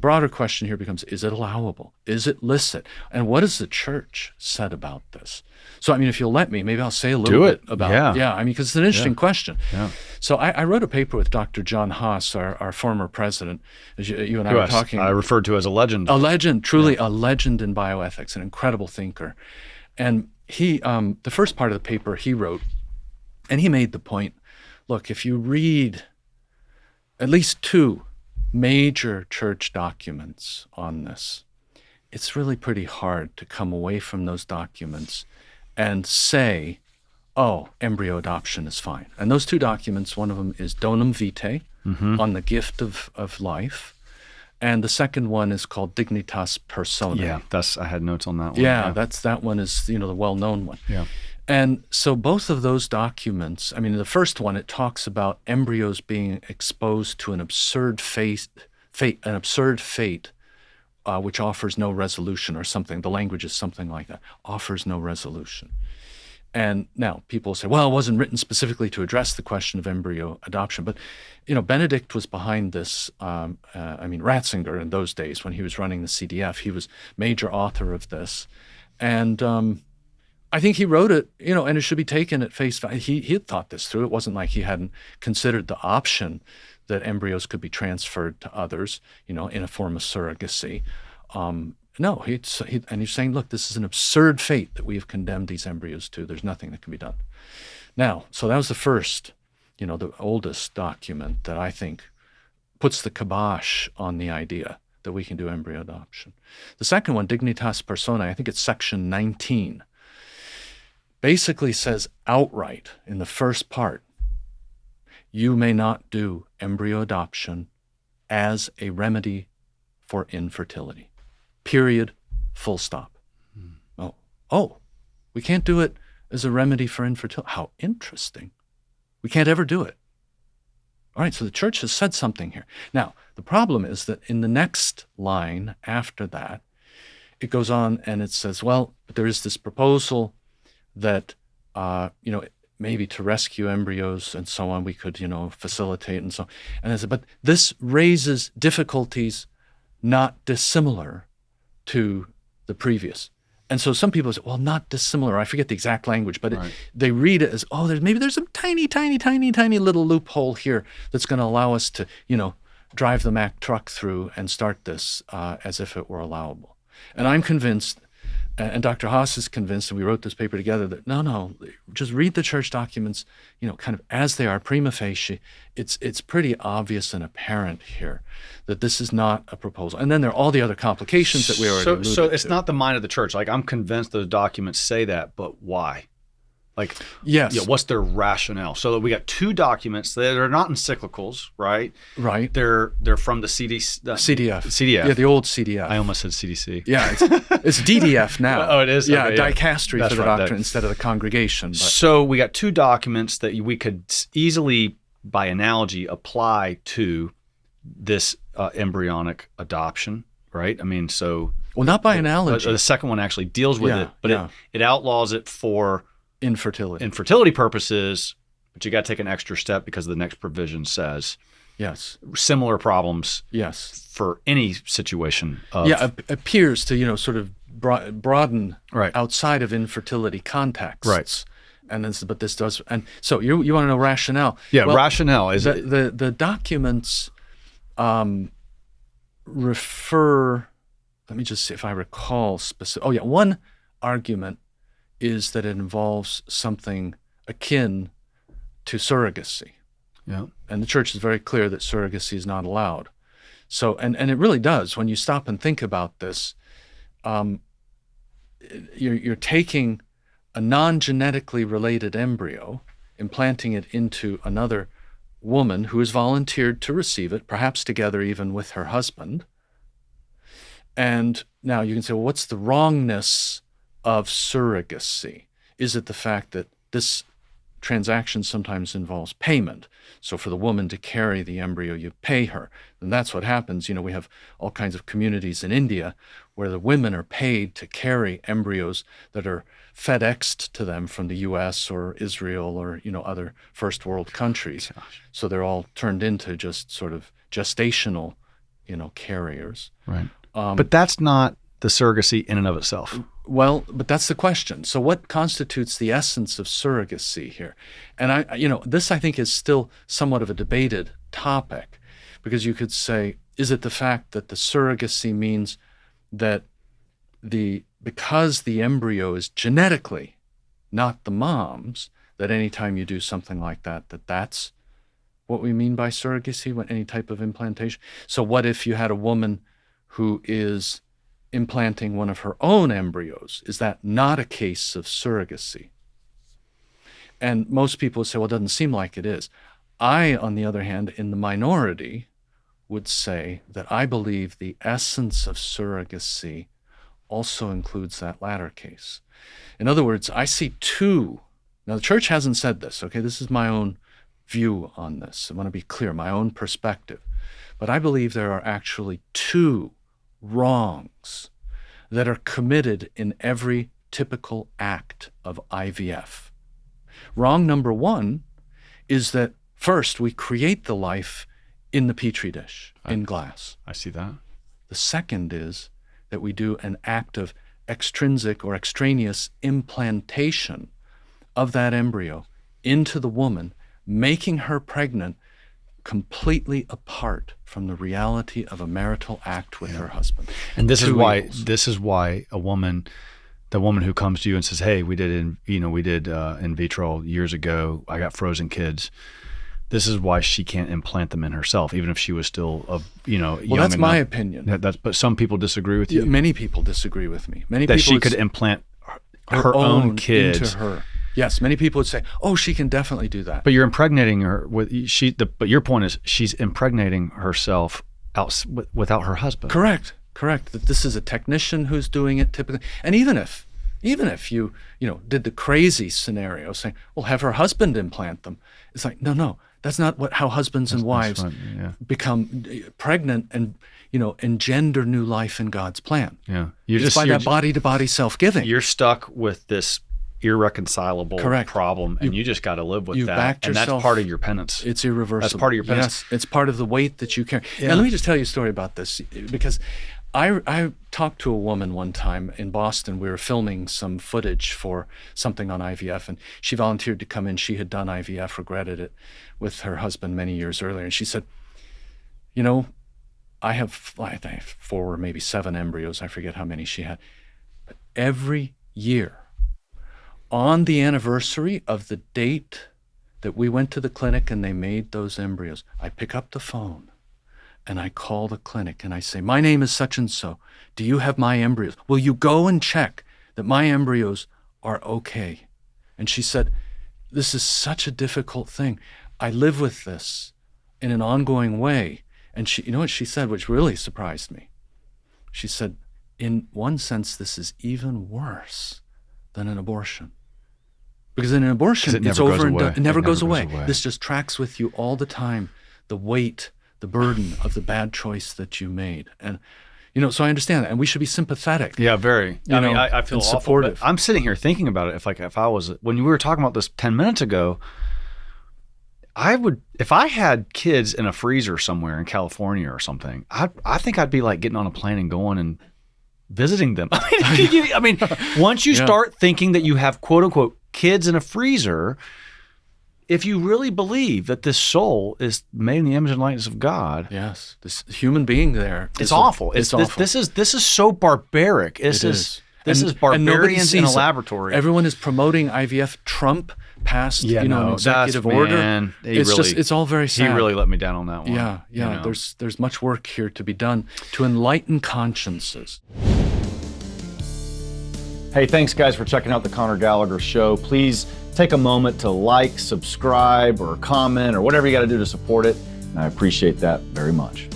broader question here becomes, is it allowable? Is it licit? And what has the church said about this? So, I mean, if you'll let me, maybe I'll say a little bit about, I mean, because it's an interesting question. Yeah. So I wrote a paper with Dr. John Haas, our former president, as you and I were talking. I referred to as a legend. A legend, truly a legend in bioethics, an incredible thinker. And he, the first part of the paper he wrote, and he made the point, look, if you read at least 2 major church documents on this, it's really pretty hard to come away from those documents and say, oh, embryo adoption is fine. And those 2 documents, one of them is Donum Vitae, on the gift of life. And the second one is called Dignitas Personae. Yeah, I had notes on that one. Yeah, that one is, the well-known one. Yeah. And so both of those documents, I mean, the first one, it talks about embryos being exposed to an absurd fate, which offers no resolution or something. The language is something like that, offers no resolution. And now people say, well, it wasn't written specifically to address the question of embryo adoption. But, Benedict was behind this. Ratzinger in those days when he was running the CDF, he was major author of this. And I think he wrote it, and it should be taken at face value. He had thought this through. It wasn't like he hadn't considered the option that embryos could be transferred to others, in a form of surrogacy. No, and he's saying, look, this is an absurd fate that we have condemned these embryos to. There's nothing that can be done. Now, so that was the first, the oldest document that I think puts the kibosh on the idea that we can do embryo adoption. The second one, Dignitas Personae, I think it's section 19, basically says outright in the first part, you may not do embryo adoption as a remedy for infertility. Period. Full stop. Oh, we can't do it as a remedy for infertility. How interesting. We can't ever do it. All right, so the church has said something here. Now, the problem is that in the next line after that, it goes on and it says, well, but there is this proposal that, maybe to rescue embryos and so on, we could, facilitate and so on. And I said, but this raises difficulties not dissimilar to the previous. And so some people say, well, not dissimilar. I forget the exact language, but they read it as, oh, there's a tiny, tiny, tiny, tiny little loophole here that's going to allow us to, drive the Mack truck through and start this as if it were allowable. And I'm convinced, and Dr. Haas is convinced, and we wrote this paper together, that no, just read the church documents, kind of as they are, prima facie. It's pretty obvious and apparent here that this is not a proposal. And then there are all the other complications that we already alluded to. So it's not the mind of the church. Like, I'm convinced the documents say that, but why? Like, yes. What's their rationale? So we got 2 documents that are not encyclicals, right? Right. They're from the CDF. CDF. Yeah, the old CDF. I almost said CDC. Yeah, it's DDF now. Oh, it is? Yeah, okay, dicastery for the doctrine instead of the congregation. But. So we got 2 documents that we could easily, by analogy, apply to this embryonic adoption, right? I mean, so... Well, not by analogy. The second one actually deals with it, but it outlaws it for... Infertility purposes, but you got to take an extra step because the next provision says similar problems for any situation. Appears to, sort of broaden outside of infertility contexts. Right. And but this does, and so you want to know rationale? Yeah, well, rationale is the documents refer. Let me just see if I recall specific. Oh yeah, one argument is that it involves something akin to surrogacy. Yeah. And the church is very clear that surrogacy is not allowed. So, and it really does, when you stop and think about this, you're taking a non-genetically related embryo, implanting it into another woman who has volunteered to receive it, perhaps together even with her husband. And now you can say, well, what's the wrongness of surrogacy? Is it the fact that this transaction sometimes involves payment? So for the woman to carry the embryo, you pay her. And that's what happens. We have all kinds of communities in India where the women are paid to carry embryos that are FedExed to them from the US or Israel or, other first world countries. Gosh. So they're all turned into just sort of gestational, carriers. Right. But that's not the surrogacy in and of itself. Well, but that's the question. So what constitutes the essence of surrogacy here? And this I think is still somewhat of a debated topic, because you could say, is it the fact that the surrogacy means that because the embryo is genetically not the mom's, that anytime you do something like that, that's what we mean by surrogacy, any type of implantation? So what if you had a woman who is implanting one of her own embryos? Is that not a case of surrogacy? And most people would say, well, it doesn't seem like it is. I, on the other hand, in the minority, would say that I believe the essence of surrogacy also includes that latter case. In other words, I see two. Now, the church hasn't said this, okay? This is my own view on this. I want to be clear, my own perspective. But I believe there are actually two wrongs that are committed in every typical act of IVF. Wrong number one is that first we create the life in the petri dish, in glass. I see that. The second is that we do an act of extrinsic or extraneous implantation of that embryo into the woman, making her pregnant completely apart from the reality of a marital act with her husband. And this is why the woman who comes to you and says, "Hey, we did in vitro years ago. I got frozen kids." This is why she can't implant them in herself, even if she was still young. Well, that's my opinion. But some people disagree with you. Yeah, many people disagree with me. That she could implant her own kids into her. Yes, many people would say, "Oh, she can definitely do that." But you're impregnating her but your point is she's impregnating herself without her husband. Correct. That this is a technician who's doing it typically. And even if you did the crazy scenario saying, "Well, have her husband implant them," it's like, no, that's not how husbands and wives become pregnant and engender new life in God's plan. Yeah, it's by that body-to-body self-giving. You're stuck with this irreconcilable problem, and you just got to live with that. And that's part of your penance. It's irreversible. That's part of your penance. Yes, it's part of the weight that you carry. Yeah. Now, let me just tell you a story about this, because I talked to a woman one time in Boston. We were filming some footage for something on IVF, and she volunteered to come in. She had done IVF, regretted it, with her husband many years earlier. And she said, I have 4 or maybe 7 embryos. I forget how many she had. But every year, on the anniversary of the date that we went to the clinic and they made those embryos, I pick up the phone and I call the clinic and I say, "My name is such and so. Do you have my embryos? Will you go and check that my embryos are okay?" And she said, "This is such a difficult thing. I live with this in an ongoing way." And she, you know what she said, which really surprised me? She said, "In one sense, this is even worse than an abortion. Because in an abortion, it's over and done. It never goes away. This just tracks with you all the time, the weight, the burden of the bad choice that you made." And, so I understand that. And we should be sympathetic. Yeah, very. I feel awful, supportive. But I'm sitting here thinking about it. If I was, when we were talking about this 10 minutes ago, if I had kids in a freezer somewhere in California or something, I think I'd be like getting on a plane and going and visiting them. Once you start thinking that you have quote unquote kids in a freezer, if you really believe that this soul is made in the image and likeness of God, yes, this human being there, it's awful. It's awful. This is so barbaric. This is barbarians in a laboratory. Everyone is promoting IVF. Trump passed, an executive order. It's all very sad. He really let me down on that one. Yeah. There's much work here to be done to enlighten consciences. Hey, thanks guys for checking out the Conor Gallagher Show. Please take a moment to like, subscribe, or comment, or whatever you got to do to support it. And I appreciate that very much.